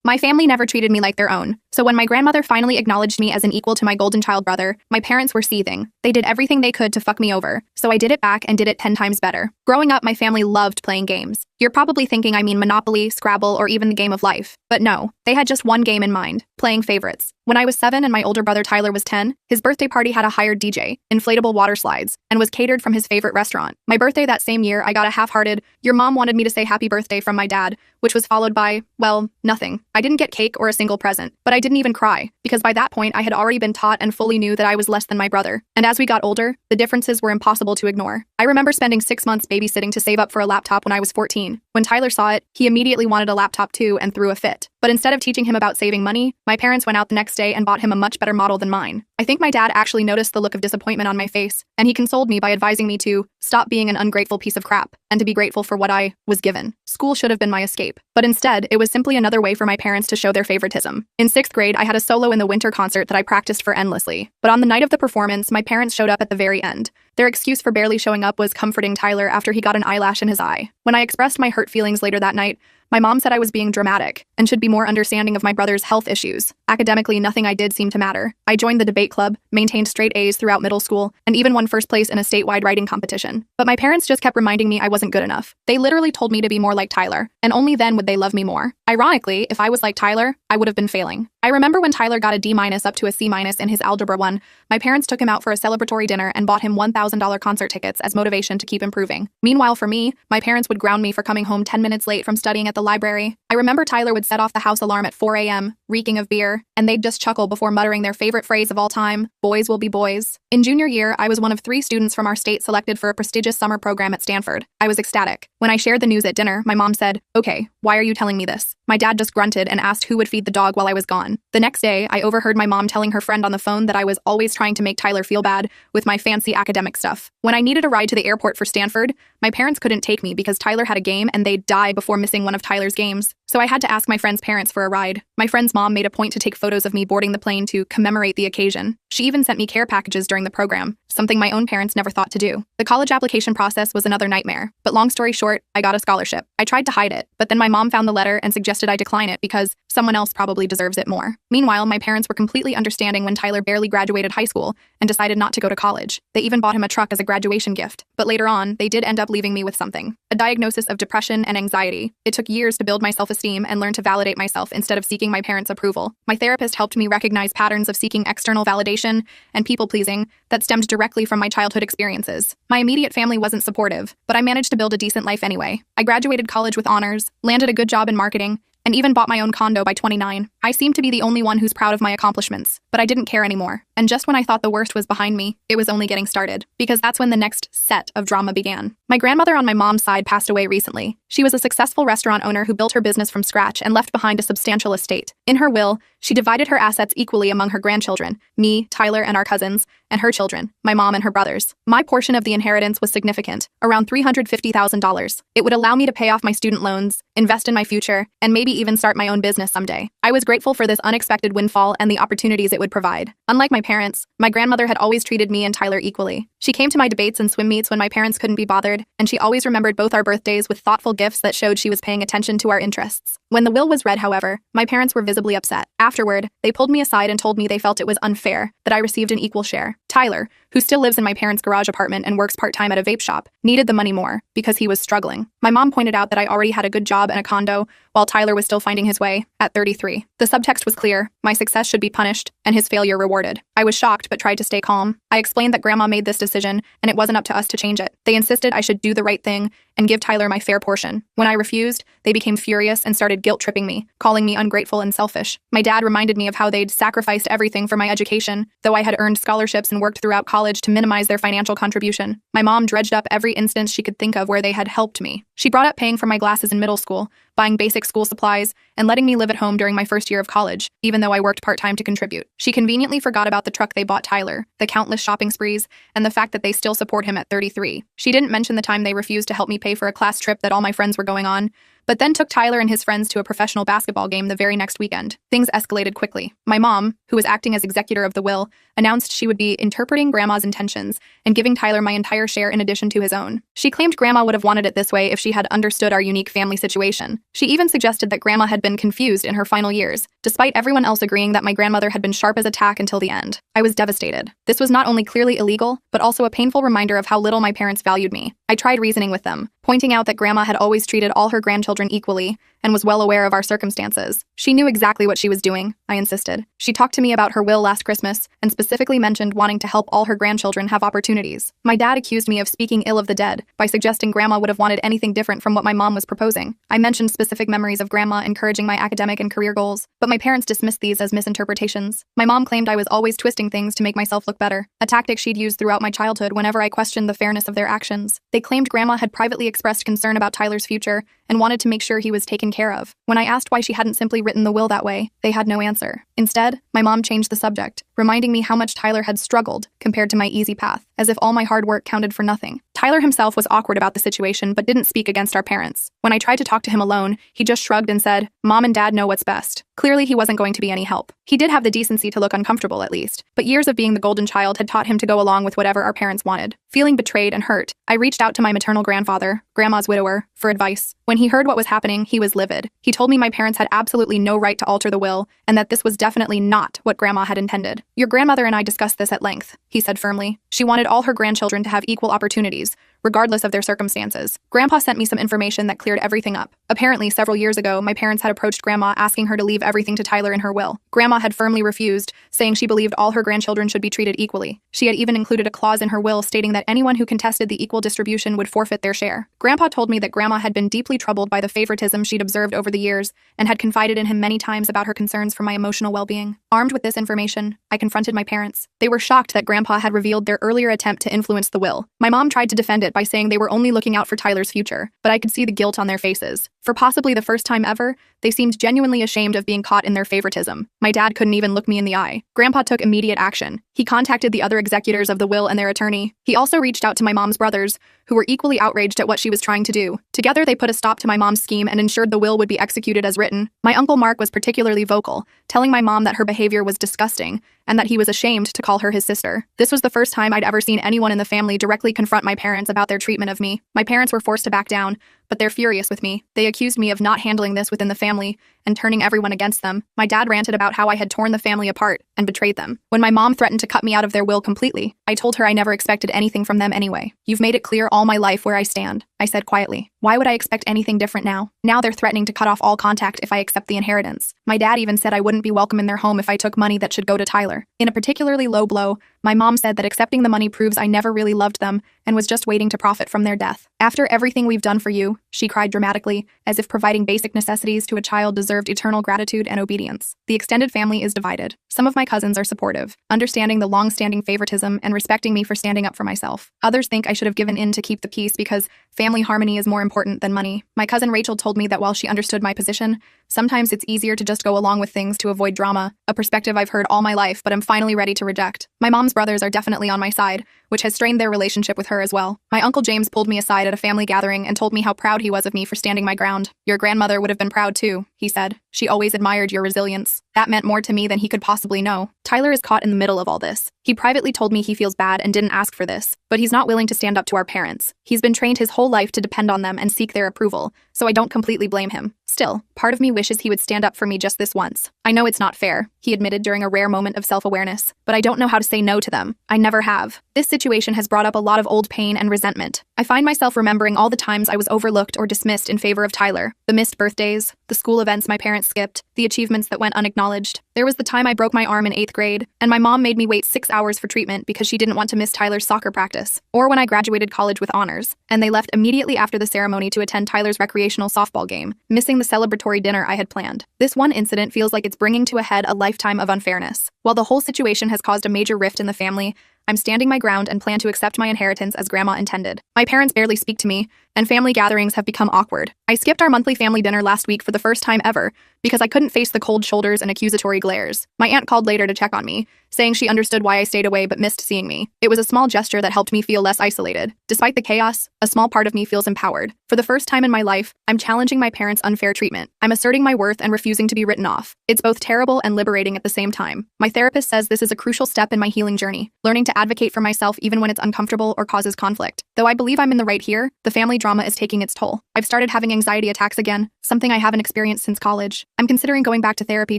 My family never treated me like their own, so when my grandmother finally acknowledged me as an equal to my golden child brother, my parents were seething. They did everything they could to fuck me over, so I did it back and did it 10 times better. Growing up, my family loved playing games. You're probably thinking I mean Monopoly, Scrabble, or even the game of life. But no, they had just one game in mind, playing favorites. When I was 7 and my older brother Tyler was 10, his birthday party had a hired DJ, inflatable water slides, and was catered from his favorite restaurant. My birthday that same year, I got a half-hearted, "Your mom wanted me to say happy birthday" from my dad, which was followed by, well, nothing. I didn't get cake or a single present, but I didn't even cry, because by that point I had already been taught and fully knew that I was less than my brother. And as we got older, the differences were impossible to ignore. I remember spending 6 months babysitting to save up for a laptop when I was 14. When Tyler saw it, he immediately wanted a laptop too and threw a fit. But instead of teaching him about saving money, my parents went out the next day and bought him a much better model than mine. I think my dad actually noticed the look of disappointment on my face, and he consoled me by advising me to stop being an ungrateful piece of crap and to be grateful for what I was given. School should have been my escape, but instead, it was simply another way for my parents to show their favoritism. In 6th grade, I had a solo in the winter concert that I practiced for endlessly, but on the night of the performance, my parents showed up at the very end. Their excuse for barely showing up was comforting Tyler after he got an eyelash in his eye. When I expressed my hurt feelings later that night, my mom said I was being dramatic and should be more understanding of my brother's health issues. Academically, nothing I did seemed to matter. I joined the debate club, maintained straight A's throughout middle school, and even won first place in a statewide writing competition. But my parents just kept reminding me I wasn't good enough. They literally told me to be more like Tyler, and only then would they love me more. Ironically, if I was like Tyler, I would have been failing. I remember when Tyler got a D- up to a C- in his Algebra 1, my parents took him out for a celebratory dinner and bought him $1,000 concert tickets as motivation to keep improving. Meanwhile, for me, my parents would ground me for coming home 10 minutes late from studying at the library. I remember Tyler would set off the house alarm at 4 a.m., reeking of beer, and they'd just chuckle before muttering their favorite phrase of all time, "Boys will be boys." In junior year, I was one of 3 students from our state selected for a prestigious summer program at Stanford. I was ecstatic. When I shared the news at dinner, my mom said, "Okay, why are you telling me this?" My dad just grunted and asked who would feed the dog while I was gone. The next day, I overheard my mom telling her friend on the phone that I was always trying to make Tyler feel bad with my fancy academic stuff. When I needed a ride to the airport for Stanford, my parents couldn't take me because Tyler had a game and they'd die before missing one of Tyler's games. So I had to ask my friend's parents for a ride. My friend's mom made a point to take photos of me boarding the plane to commemorate the occasion. She even sent me care packages during the program, something my own parents never thought to do. The college application process was another nightmare, but long story short, I got a scholarship. I tried to hide it, but then my mom found the letter and suggested I decline it because someone else probably deserves it more. Meanwhile, my parents were completely understanding when Tyler barely graduated high school and decided not to go to college. They even bought him a truck as a graduation gift. But later on, they did end up leaving me with something: a diagnosis of depression and anxiety. It took years to build my self-esteem and learn to validate myself instead of seeking my parents' approval. My therapist helped me recognize patterns of seeking external validation and people-pleasing that stemmed directly from my childhood experiences. My immediate family wasn't supportive, but I managed to build a decent life anyway. I graduated college with honors, landed a good job in marketing, and even bought my own condo by 29. I seemed to be the only one who's proud of my accomplishments, but I didn't care anymore. And just when I thought the worst was behind me, it was only getting started, because that's when the next set of drama began. My grandmother on my mom's side passed away recently. She was a successful restaurant owner who built her business from scratch and left behind a substantial estate. In her will, she divided her assets equally among her grandchildren, me, Tyler, and our cousins, and her children, my mom and her brothers. My portion of the inheritance was significant, around $350,000. It would allow me to pay off my student loans, invest in my future, and maybe even start my own business someday. I was grateful for this unexpected windfall and the opportunities it would provide. Unlike my parents, my grandmother had always treated me and Tyler equally. She came to my debates and swim meets when my parents couldn't be bothered, and she always remembered both our birthdays with thoughtful gifts that showed she was paying attention to our interests. When the will was read, however, my parents were visibly upset. Afterward, they pulled me aside and told me they felt it was unfair that I received an equal share. Tyler, who still lives in my parents' garage apartment and works part-time at a vape shop, needed the money more because he was struggling. My mom pointed out that I already had a good job and a condo, while Tyler was still finding his way at 33. The subtext was clear: my success should be punished and his failure rewarded. I was shocked but tried to stay calm. I explained that Grandma made this decision and it wasn't up to us to change it. They insisted I should do the right thing and give Tyler my fair portion. When I refused, they became furious and started guilt-tripping me, calling me ungrateful and selfish. My dad reminded me of how they'd sacrificed everything for my education, though I had earned scholarships and worked throughout college to minimize their financial contribution. My mom dredged up every instance she could think of where they had helped me. She brought up paying for my glasses in middle school, buying basic school supplies, and letting me live at home during my first year of college, even though I worked part-time to contribute. She conveniently forgot about the truck they bought Tyler, the countless shopping sprees, and the fact that they still support him at 33. She didn't mention the time they refused to help me pay for a class trip that all my friends were going on, but then took Tyler and his friends to a professional basketball game the very next weekend. Things escalated quickly. My mom, who was acting as executor of the will, announced she would be interpreting Grandma's intentions and giving Tyler my entire share in addition to his own. She claimed Grandma would have wanted it this way if she had understood our unique family situation. She even suggested that Grandma had been confused in her final years, despite everyone else agreeing that my grandmother had been sharp as a tack until the end. I was devastated. This was not only clearly illegal, but also a painful reminder of how little my parents valued me. I tried reasoning with them, pointing out that Grandma had always treated all her grandchildren equally and was well aware of our circumstances. She knew exactly what she was doing, I insisted. She talked to me about her will last Christmas and specifically mentioned wanting to help all her grandchildren have opportunities. My dad accused me of speaking ill of the dead by suggesting Grandma would have wanted anything different from what my mom was proposing. I mentioned specific memories of Grandma encouraging my academic and career goals, but my parents dismissed these as misinterpretations. My mom claimed I was always twisting things to make myself look better, a tactic she'd used throughout my childhood whenever I questioned the fairness of their actions. They claimed Grandma had privately expressed concern about Tyler's future and wanted to make sure he was taken care of. When I asked why she hadn't simply written the will that way, they had no answer. Instead, my mom changed the subject, reminding me how much Tyler had struggled compared to my easy path, as if all my hard work counted for nothing. Tyler himself was awkward about the situation but didn't speak against our parents. When I tried to talk to him alone, he just shrugged and said, "Mom and Dad know what's best." Clearly, he wasn't going to be any help. He did have the decency to look uncomfortable at least, but years of being the golden child had taught him to go along with whatever our parents wanted. Feeling betrayed and hurt, I reached out to my maternal grandfather, Grandma's widower, for advice. When he heard what was happening, he was livid. He told me my parents had absolutely no right to alter the will, and that this was definitely not what Grandma had intended. "Your grandmother and I discussed this at length," he said firmly. "She wanted all her grandchildren to have equal opportunities, regardless of their circumstances." Grandpa sent me some information that cleared everything up. Apparently, several years ago, my parents had approached Grandma asking her to leave everything to Tyler in her will. Grandma had firmly refused, saying she believed all her grandchildren should be treated equally. She had even included a clause in her will stating that anyone who contested the equal distribution would forfeit their share. Grandpa told me that Grandma had been deeply troubled by the favoritism she'd observed over the years and had confided in him many times about her concerns for my emotional well-being. Armed with this information, I confronted my parents. They were shocked that Grandpa had revealed their earlier attempt to influence the will. My mom tried to defend it by saying they were only looking out for Tyler's future, but I could see the guilt on their faces. For possibly the first time ever, they seemed genuinely ashamed of being caught in their favoritism. My dad couldn't even look me in the eye. Grandpa took immediate action. He contacted the other executors of the will and their attorney. He also reached out to my mom's brothers, who were equally outraged at what she was trying to do. Together, they put a stop to my mom's scheme and ensured the will would be executed as written. My Uncle Mark was particularly vocal, telling my mom that her behavior was disgusting and that he was ashamed to call her his sister. This was the first time I'd ever seen anyone in the family directly confront my parents about their treatment of me. My parents were forced to back down, but they're furious with me. They accused me of not handling this within the family and turning everyone against them. My dad ranted about how I had torn the family apart and betrayed them. When my mom threatened to cut me out of their will completely, I told her I never expected anything from them anyway. "You've made it clear all my life where I stand," I said quietly. "Why would I expect anything different now? Now they're threatening to cut off all contact if I accept the inheritance." My dad even said I wouldn't be welcome in their home if I took money that should go to Tyler. In a particularly low blow, my mom said that accepting the money proves I never really loved them and was just waiting to profit from their death. "After everything we've done for you," she cried dramatically, as if providing basic necessities to a child deserved eternal gratitude and obedience. The extended family is divided. Some of my cousins are supportive, understanding the long-standing favoritism and respecting me for standing up for myself. Others think I should have given in to keep the peace because family harmony is more important than money. My cousin Rachel told me that while she understood my position, sometimes it's easier to just go along with things to avoid drama, a perspective I've heard all my life but I'm finally ready to reject. My mom's brothers are definitely on my side, which has strained their relationship with her as well. My Uncle James pulled me aside at a family gathering and told me how proud he was of me for standing my ground. "Your grandmother would have been proud too," he said. "She always admired your resilience." That meant more to me than he could possibly know. Tyler is caught in the middle of all this. He privately told me he feels bad and didn't ask for this, but he's not willing to stand up to our parents. He's been trained his whole life to depend on them and seek their approval, so I don't completely blame him. Still, part of me wishes he would stand up for me just this once. "I know it's not fair," he admitted during a rare moment of self-awareness, "but I don't know how to say no to them. I never have. This situation has brought up a lot of old pain and resentment. I find myself remembering all the times I was overlooked or dismissed in favor of Tyler. The missed birthdays, the school events my parents skipped, the achievements that went unacknowledged. There was the time I broke my arm in 8th grade, and my mom made me wait 6 hours for treatment because she didn't want to miss Tyler's soccer practice. Or when I graduated college with honors, and they left immediately after the ceremony to attend Tyler's recreational softball game, missing the celebratory dinner I had planned. This one incident feels like it's bringing to a head a lifetime of unfairness. While the whole situation has caused a major rift in the family, I'm standing my ground and plan to accept my inheritance as Grandma intended. My parents barely speak to me, and family gatherings have become awkward. I skipped our monthly family dinner last week for the first time ever because I couldn't face the cold shoulders and accusatory glares. My aunt called later to check on me, saying she understood why I stayed away but missed seeing me. It was a small gesture that helped me feel less isolated. Despite the chaos, a small part of me feels empowered. For the first time in my life, I'm challenging my parents' unfair treatment. I'm asserting my worth and refusing to be written off. It's both terrible and liberating at the same time. My therapist says this is a crucial step in my healing journey, learning to advocate for myself even when it's uncomfortable or causes conflict. Though I believe I'm in the right here, the family drama is taking its toll. I've started having anxiety attacks again, something I haven't experienced since college. I'm considering going back to therapy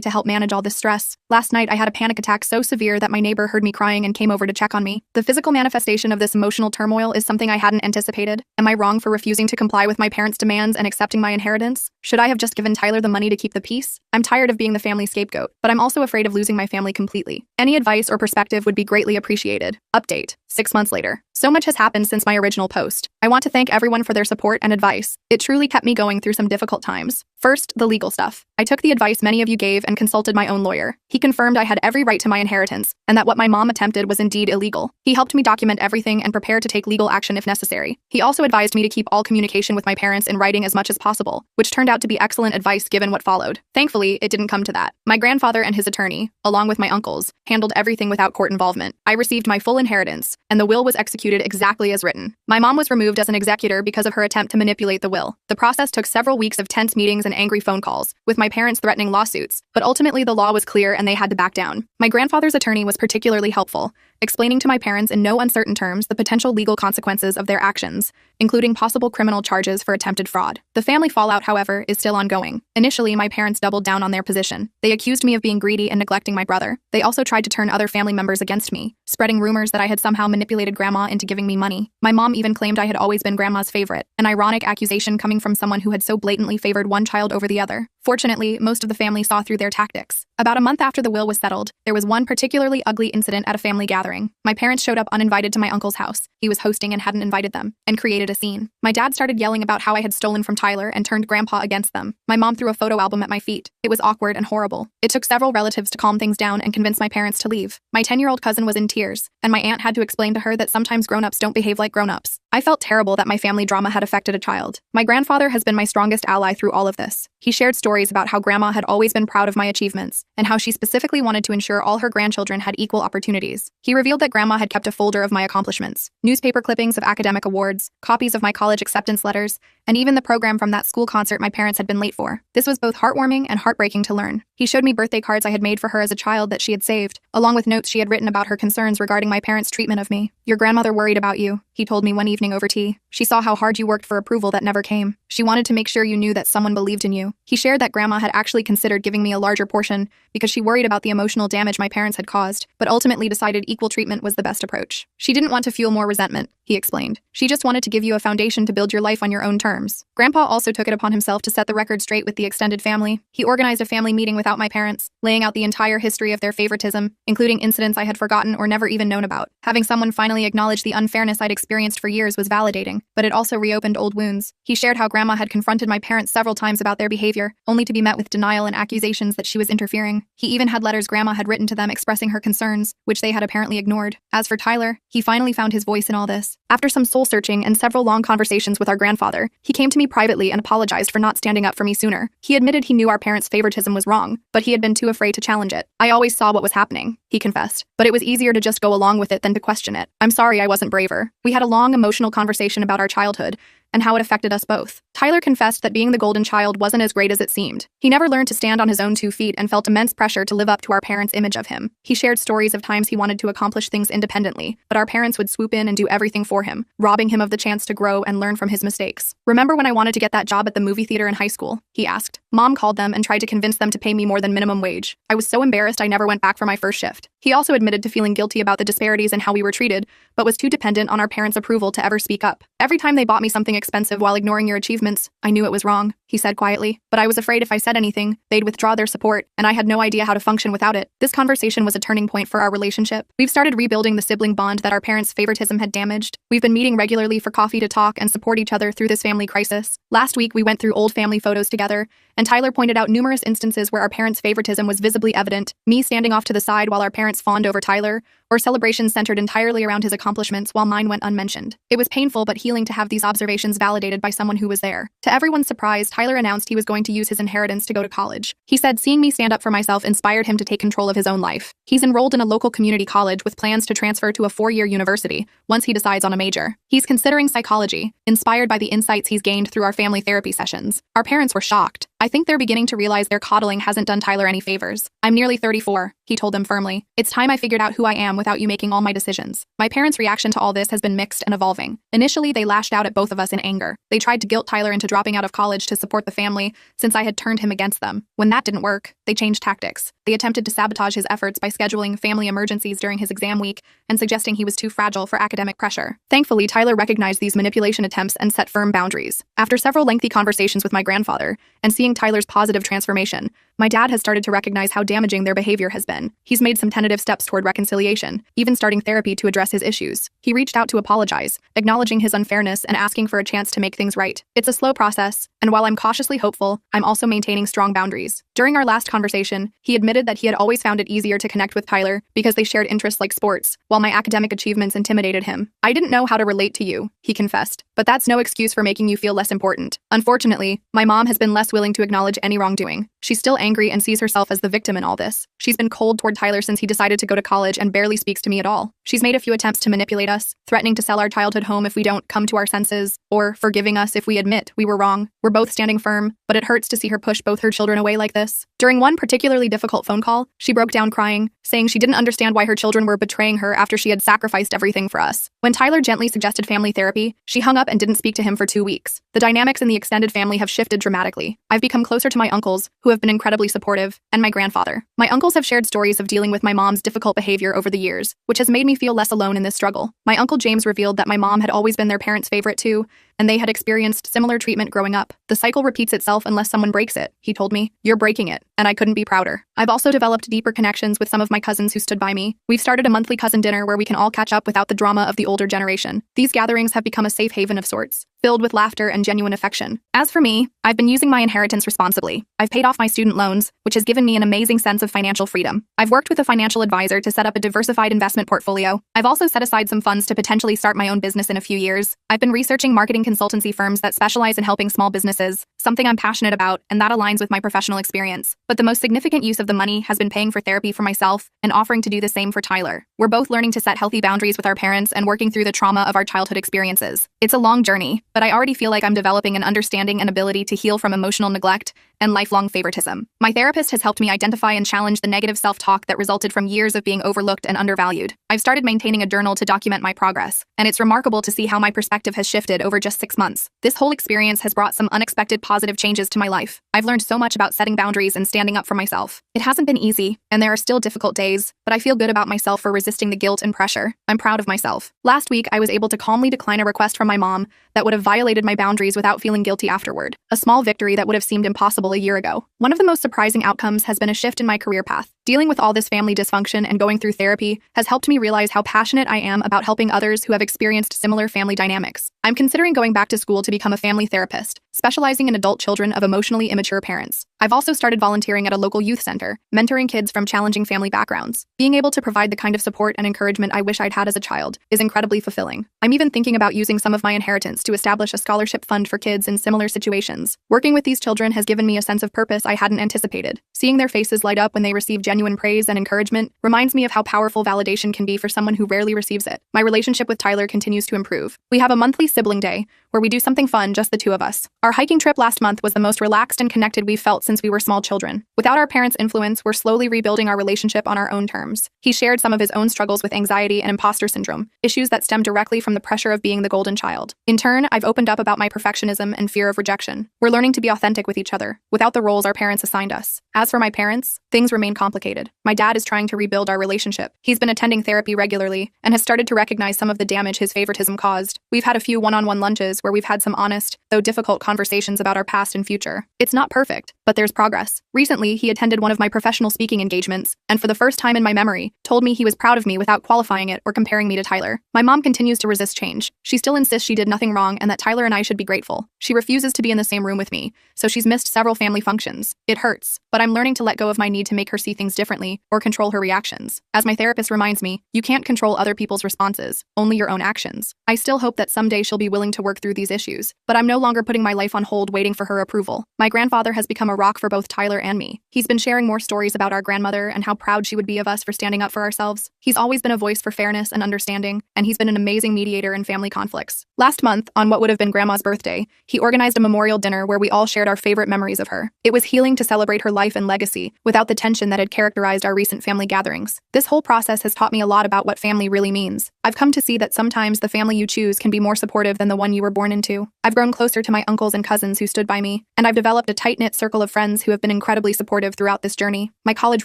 to help manage all this stress. Last night, I had a panic attack so severe that my neighbor heard me crying and came over to check on me. The physical manifestation of this emotional turmoil is something I hadn't anticipated. Am I wrong for refusing to comply with my parents' demands and accepting my inheritance? Should I have just given Tyler the money to keep the peace? I'm tired of being the family scapegoat, but I'm also afraid of losing my family completely. Any advice or perspective would be greatly appreciated. Update: 6 months later. So much has happened since my original post. I want to thank everyone for their support and advice. It truly kept me going through some difficult times. First, the legal stuff. I took the advice many of you gave and consulted my own lawyer. He confirmed I had every right to my inheritance, and that what my mom attempted was indeed illegal. He helped me document everything and prepare to take legal action if necessary. He also advised me to keep all communication with my parents in writing as much as possible, which turned out to be excellent advice given what followed. Thankfully, it didn't come to that. My grandfather and his attorney, along with my uncles, handled everything without court involvement. I received my full inheritance, and the will was executed exactly as written. My mom was removed as an executor because of her attempt to manipulate the will. The process took several weeks of tense meetings and angry phone calls, with my parents threatening lawsuits, but ultimately the law was clear and they had to back down. My grandfather's attorney was particularly helpful, explaining to my parents in no uncertain terms the potential legal consequences of their actions, including possible criminal charges for attempted fraud. The family fallout, however, is still ongoing. Initially, my parents doubled down on their position. They accused me of being greedy and neglecting my brother. They also tried to turn other family members against me, spreading rumors that I had somehow manipulated Grandma into giving me money. My mom even claimed I had always been Grandma's favorite, an ironic accusation coming from someone who had so blatantly favored one child over the other. Fortunately, most of the family saw through their tactics. About a month after the will was settled, there was one particularly ugly incident at a family gathering. My parents showed up uninvited to my uncle's house. He was hosting and hadn't invited them, and created a scene. My dad started yelling about how I had stolen from Tyler and turned Grandpa against them. My mom threw a photo album at my feet. It was awkward and horrible. It took several relatives to calm things down and convince my parents to leave. My 10-year-old cousin was in tears, and my aunt had to explain to her that sometimes grown-ups don't behave like grown-ups. I felt terrible that my family drama had affected a child. My grandfather has been my strongest ally through all of this. He shared stories about how Grandma had always been proud of my achievements, and how she specifically wanted to ensure all her grandchildren had equal opportunities. He revealed that Grandma had kept a folder of my accomplishments, newspaper clippings of academic awards, copies of my college acceptance letters, and even the program from that school concert my parents had been late for. This was both heartwarming and heartbreaking to learn. He showed me birthday cards I had made for her as a child that she had saved, along with notes she had written about her concerns regarding my parents' treatment of me. "Your grandmother worried about you," he told me one evening over tea. "She saw how hard you worked for approval that never came. She wanted to make sure you knew that someone believed in you." He shared that Grandma had actually considered giving me a larger portion because she worried about the emotional damage my parents had caused, but ultimately decided equal treatment was the best approach. "She didn't want to fuel more resentment," he explained. "She just wanted to give you a foundation to build your life on your own terms." Grandpa also took it upon himself to set the record straight with the extended family. He organized a family meeting without my parents, laying out the entire history of their favoritism, including incidents I had forgotten or never even known about. Having someone finally acknowledge the unfairness I'd experienced for years was validating, but it also reopened old wounds. He shared how Grandma had confronted my parents several times about their behavior, only to be met with denial and accusations that she was interfering. He even had letters Grandma had written to them expressing her concerns, which they had apparently ignored. As for Tyler, he finally found his voice in all this. After some soul-searching and several long conversations with our grandfather, he came to me privately and apologized for not standing up for me sooner. He admitted he knew our parents' favoritism was wrong, but he had been too afraid to challenge it. "I always saw what was happening," he confessed, "but it was easier to just go along with it than to question it. I'm sorry I wasn't braver." We had a long, emotional conversation about our childhood and how it affected us both. Tyler confessed that being the golden child wasn't as great as it seemed. He never learned to stand on his own 2 feet and felt immense pressure to live up to our parents' image of him. He shared stories of times he wanted to accomplish things independently, but our parents would swoop in and do everything for him, robbing him of the chance to grow and learn from his mistakes. "Remember when I wanted to get that job at the movie theater in high school?" he asked. "Mom called them and tried to convince them to pay me more than minimum wage. I was so embarrassed I never went back for my first shift." He also admitted to feeling guilty about the disparities in how we were treated, but was too dependent on our parents' approval to ever speak up. "Every time they bought me something expensive while ignoring your achievements, I knew it was wrong," he said quietly. "But I was afraid if I said anything, they'd withdraw their support, and I had no idea how to function without it." This conversation was a turning point for our relationship. We've started rebuilding the sibling bond that our parents' favoritism had damaged. We've been meeting regularly for coffee to talk and support each other through this family crisis. Last week, we went through old family photos together, and Tyler pointed out numerous instances where our parents' favoritism was visibly evident, me standing off to the side while our parents parents fawned over Tyler, or celebrations centered entirely around his accomplishments while mine went unmentioned. It was painful but healing to have these observations validated by someone who was there. To everyone's surprise, Tyler announced he was going to use his inheritance to go to college. He said seeing me stand up for myself inspired him to take control of his own life. He's enrolled in a local community college with plans to transfer to a 4-year university once he decides on a major. He's considering psychology, inspired by the insights he's gained through our family therapy sessions. Our parents were shocked. I think they're beginning to realize their coddling hasn't done Tyler any favors. I'm nearly 34, he told them firmly. It's time I figured out who I am without you making all my decisions. My parents' reaction to all this has been mixed and evolving. Initially, they lashed out at both of us in anger. They tried to guilt Tyler into dropping out of college to support the family since I had turned him against them. When that didn't work, they changed tactics. They attempted to sabotage his efforts by scheduling family emergencies during his exam week and suggesting he was too fragile for academic pressure. Thankfully, Tyler recognized these manipulation attempts and set firm boundaries. After several lengthy conversations with my grandfather and seeing Tyler's positive transformation, my dad has started to recognize how damaging their behavior has been. He's made some tentative steps toward reconciliation, even starting therapy to address his issues. He reached out to apologize, acknowledging his unfairness and asking for a chance to make things right. It's a slow process, and while I'm cautiously hopeful, I'm also maintaining strong boundaries. During our last conversation, he admitted that he had always found it easier to connect with Tyler because they shared interests like sports, while my academic achievements intimidated him. I didn't know how to relate to you, he confessed, but that's no excuse for making you feel less important. Unfortunately, my mom has been less willing to acknowledge any wrongdoing. She's still angry and sees herself as the victim in all this. She's been cold toward Tyler since he decided to go to college and barely speaks to me at all. She's made a few attempts to manipulate us, threatening to sell our childhood home if we don't come to our senses, or forgiving us if we admit we were wrong. We're both standing firm, but it hurts to see her push both her children away like this. During one particularly difficult phone call, she broke down crying, saying she didn't understand why her children were betraying her after she had sacrificed everything for us. When Tyler gently suggested family therapy, she hung up and didn't speak to him for 2 weeks. The dynamics in the extended family have shifted dramatically. I've become closer to my uncles, who have been incredibly supportive, and my grandfather. My uncles have shared stories of dealing with my mom's difficult behavior over the years, which has made me feel less alone in this struggle. My uncle James revealed that my mom had always been their parents' favorite too, and they had experienced similar treatment growing up. The cycle repeats itself unless someone breaks it, he told me. You're breaking it, and I couldn't be prouder. I've also developed deeper connections with some of my cousins who stood by me. We've started a monthly cousin dinner where we can all catch up without the drama of the older generation. These gatherings have become a safe haven of sorts, filled with laughter and genuine affection. As for me, I've been using my inheritance responsibly. I've paid off my student loans, which has given me an amazing sense of financial freedom. I've worked with a financial advisor to set up a diversified investment portfolio. I've also set aside some funds to potentially start my own business in a few years. I've been researching marketing consultancy firms that specialize in helping small businesses, something I'm passionate about, and that aligns with my professional experience. But the most significant use of the money has been paying for therapy for myself and offering to do the same for Tyler. We're both learning to set healthy boundaries with our parents and working through the trauma of our childhood experiences. It's a long journey, but I already feel like I'm developing an understanding and ability to heal from emotional neglect and lifelong favoritism. My therapist has helped me identify and challenge the negative self-talk that resulted from years of being overlooked and undervalued. I've started maintaining a journal to document my progress, and it's remarkable to see how my perspective has shifted over just 6 months. This whole experience has brought some unexpected positive changes to my life. I've learned so much about setting boundaries and standing up for myself. It hasn't been easy, and there are still difficult days, but I feel good about myself for resisting the guilt and pressure. I'm proud of myself. Last week, I was able to calmly decline a request from my mom that would have violated my boundaries without feeling guilty afterward. A small victory that would have seemed impossible a year ago. One of the most surprising outcomes has been a shift in my career path. Dealing with all this family dysfunction and going through therapy has helped me realize how passionate I am about helping others who have experienced similar family dynamics. I'm considering going back to school to become a family therapist, specializing in adult children of emotionally immature parents. I've also started volunteering at a local youth center, mentoring kids from challenging family backgrounds. Being able to provide the kind of support and encouragement I wish I'd had as a child is incredibly fulfilling. I'm even thinking about using some of my inheritance to establish a scholarship fund for kids in similar situations. Working with these children has given me a sense of purpose I hadn't anticipated. Seeing their faces light up when they receive genuine praise and encouragement reminds me of how powerful validation can be for someone who rarely receives it. My relationship with Tyler continues to improve. We have a monthly sibling day where we do something fun, just the two of us. Our hiking trip last month was the most relaxed and connected we've felt since we were small children. Without our parents' influence, we're slowly rebuilding our relationship on our own terms. He shared some of his own struggles with anxiety and imposter syndrome, issues that stem directly from the pressure of being the golden child. In turn, I've opened up about my perfectionism and fear of rejection. We're learning to be authentic with each other, without the roles our parents assigned us. As for my parents, things remain complicated. My dad is trying to rebuild our relationship. He's been attending therapy regularly and has started to recognize some of the damage his favoritism caused. We've had a few one-on-one lunches where we've had some honest, though difficult conversations about our past and future. It's not perfect, but there's progress. Recently, he attended one of my professional speaking engagements, and for the first time in my memory, told me he was proud of me without qualifying it or comparing me to Tyler. My mom continues to resist change. She still insists she did nothing wrong and that Tyler and I should be grateful. She refuses to be in the same room with me, so she's missed several family functions. It hurts, but I'm learning to let go of my need to make her see things differently or control her reactions. As my therapist reminds me, you can't control other people's responses, only your own actions. I still hope that someday she'll be willing to work through these issues, but I'm no longer putting my life on hold waiting for her approval. My grandfather has become a rock for both Tyler and me. He's been sharing more stories about our grandmother and how proud she would be of us for standing up for ourselves. He's always been a voice for fairness and understanding, and he's been an amazing mediator in family conflicts. Last month, on what would have been Grandma's birthday, he organized a memorial dinner where we all shared our favorite memories of her. It was healing to celebrate her life and legacy without the tension that had characterized our recent family gatherings. This whole process has taught me a lot about what family really means. I've come to see that sometimes the family you choose can be more supportive than the one you were born into. I've grown closer to my uncles and cousins who stood by me, and I've developed a tight-knit circle of friends who have been incredibly supportive throughout this journey. My college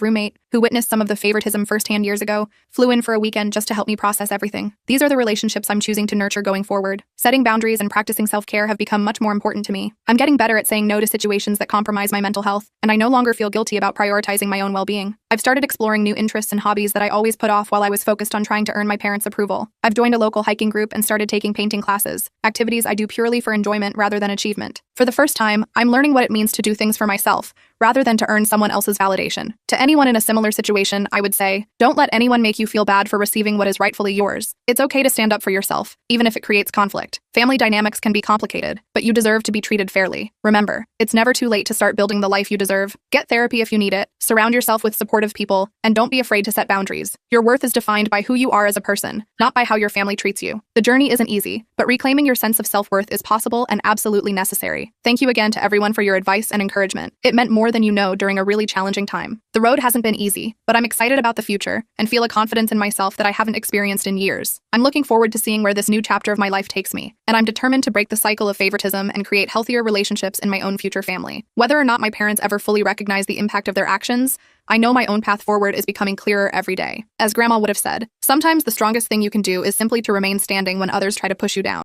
roommate, who witnessed some of the favoritism firsthand years ago, flew in for a weekend just to help me process everything. These are the relationships I'm choosing to nurture going forward. Setting boundaries and practicing self-care have become much more important to me. I'm getting better at saying no to situations that compromise my mental health, and I no longer feel guilty about prioritizing my own well-being. I've started exploring new interests and hobbies that I always put off while I was focused on trying to earn my parents' approval. I've joined a local hiking group and started taking painting classes, activities I do purely for enjoyment rather than achievement. For the first time, I'm learning what it means to do things for myself, rather than to earn someone else's validation. To anyone in a similar situation, I would say, don't let anyone make you feel bad for receiving what is rightfully yours. It's okay to stand up for yourself, even if it creates conflict. Family dynamics can be complicated, but you deserve to be treated fairly. Remember, it's never too late to start building the life you deserve. Get therapy if you need it, surround yourself with supportive people, and don't be afraid to set boundaries. Your worth is defined by who you are as a person, not by how your family treats you. The journey isn't easy, but reclaiming your sense of self-worth is possible and absolutely necessary. Thank you again to everyone for your advice and encouragement. It meant more than you know during a really challenging time. The road hasn't been easy, but I'm excited about the future and feel a confidence in myself that I haven't experienced in years. I'm looking forward to seeing where this new chapter of my life takes me, and I'm determined to break the cycle of favoritism and create healthier relationships in my own future family. Whether or not my parents ever fully recognize the impact of their actions, I know my own path forward is becoming clearer every day. As Grandma would have said, sometimes the strongest thing you can do is simply to remain standing when others try to push you down.